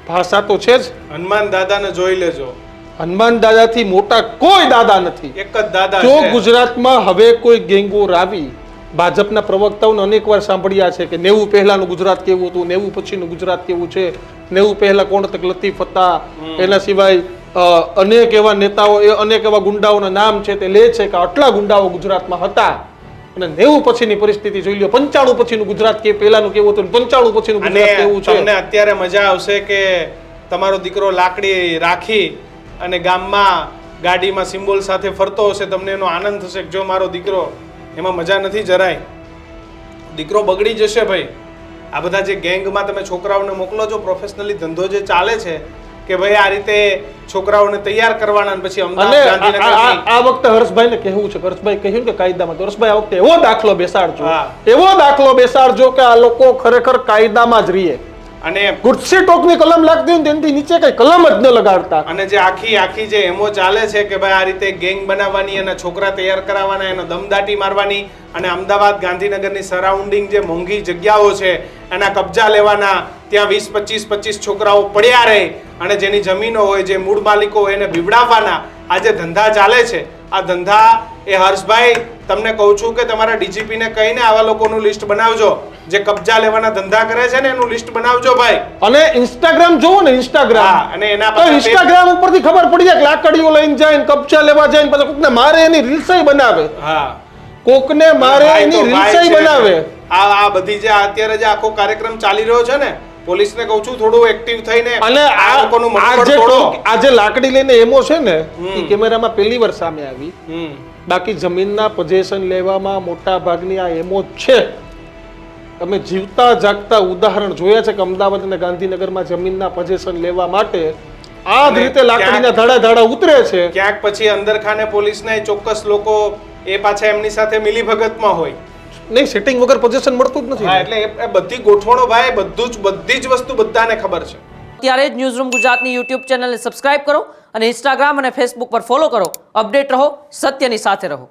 ભાષા તો છે જ. હનુમાન દાદાને જોઈ લેજો. હનુમાન દાદાથી મોટા કોઈ દાદા નથી. એક જ દાદા જો છે. ગુજરાતમાં હવે કોઈ ગેંગવોર આવી, ભાજપના પ્રવક્તાઓને અનેકવાર સાંભળ્યા છે કે 90 પહેલાનું ગુજરાત કેવું હતું, 90 પછીનું ગુજરાત કેવું છે, 90 પહેલા કોણ તક લતીફ હતા, એના સિવાય અનેક એવા નેતાઓ, અનેક એવા ગુંડાઓના નામ છે તે લે છે કે આટલા ગુંડાઓ ગુજરાતમાં હતા. અને 90 પછીની પરિસ્થિતિ જોઈ લો, 95 પછીનું ગુજરાત કે પહેલાનું કેવું હતું, 95 પછીનું ગુજરાત કેવું છે. તમને અત્યારે મજા આવશે કે તમારો દીકરો લાકડી રાખી અને ગામમાં ગાડીમાં સિમ્બોલ સાથે ફરતો હશે. તમને એનો આનંદ થશે કે જો મારો દીકરો, એમાં મજા નથી જરાય. દીકરો બગડી જશે ભાઈ. આ બધા જે ગેંગમાં તમે છોકરાઓને મોકલો છો, પ્રોફેશનલી ધંધો જે ચાલે છે કે ભાઈ આ રીતે છોકરાઓને તૈયાર કરવાના અને પછી અમદાવાદ ગાંધીનગર આ વખતે હર્ષભાઈને કહેવું છે, હર્ષભાઈ કહ્યું કે કાયદામાં, તો હર્ષભાઈ આ વખતે એવો દાખલો બેસાડજો, એવો દાખલો બેસાડજો કે આ લોકો ખરેખર કાયદામાં જ રહીએ. અને ગુસ્સી ટોકની કલમ લાગતી હોય તેની નીચે કઈ કલમ જ ન લગાડતા. અને જે આખી જે એમો ચાલે છે કે ભાઈ આ રીતે ગેંગ બનાવવાની અને છોકરા તૈયાર કરાવવાના, એનો દમદાટી મારવાની અને અમદાવાદ ગાંધીનગરની સરાઉન્ડિંગ જે મોંઘી જગ્યાઓ છે એના કબજા લેવાના, ત્યાં 20-25 છોકરાઓ પડ્યા રહે અને જેની જમીનો હોય, જે મૂળ માલિકો હોય એને બીવડાવવાના આ જે ધંધા ચાલે છે, આ ધંધા એ હર્ષભાઈ તમને કહું છું કે તમારા ડીજીપી ને કહીને આવા લોકોનું લિસ્ટ બનાવજો. જે કબજા લેવાના ધંધા કરે છે ને એનું લિસ્ટ બનાવજો ભાઈ. અને ઇન્સ્ટાગ્રામ જોવો ને, ઇન્સ્ટાગ્રામ, અને એના તો ઇન્સ્ટાગ્રામ ઉપરથી ખબર પડી જાય કે લાકડીઓ લઈને જાય, કબજા લેવા જાય, પછી કોકને મારે એની રીલ્સ બનાવે. હા, કોકને મારે એની રીલ્સ બનાવે. આ બધી જે અત્યારે જે આખો કાર્યક્રમ ચાલી રહ્યો છે ને, પોલીસને કહું છું થોડું એક્ટિવ થઈને અને આ લોકોનું મનોબળ તોડો. આ જે લાકડી લઈને એમો છે ને, એ કેમેરામાં પહેલી વાર સામે આવી. બાકી જમીનના પોઝેશન લેવામાં મોટા ભાગની આ એમો છે. તમે જીવતા જાગતા ઉદાહરણ જોયા છે કે અમદાવાદ અને ગાંધીનગરમાં જમીનના પોઝેશન લેવા માટે આ જ રીતે લાકડીના ધાડા ઉતરે છે. ક્યાંક પછી અંદરખાને પોલીસના ચોક્કસ લોકો એ પાછા એમની સાથે મિલીભગતમાં હોય. નહીં, સેટિંગ વગર પોઝેશન મળતું જ નથી. હા, એટલે એ બધી ગોઠવણો ભાઈ, બધી જ વસ્તુ બધાને ખબર છે. ત્યારે જ ન્યૂઝરૂમ ગુજરાતની યુટ્યુબ ચેનલને સબસ્ક્રાઇબ કરો અને ઇન્સ્ટાગ્રામ અને ફેસબુક પર ફોલો કરો. અપડેટ રહો, સત્યની સાથે રહો.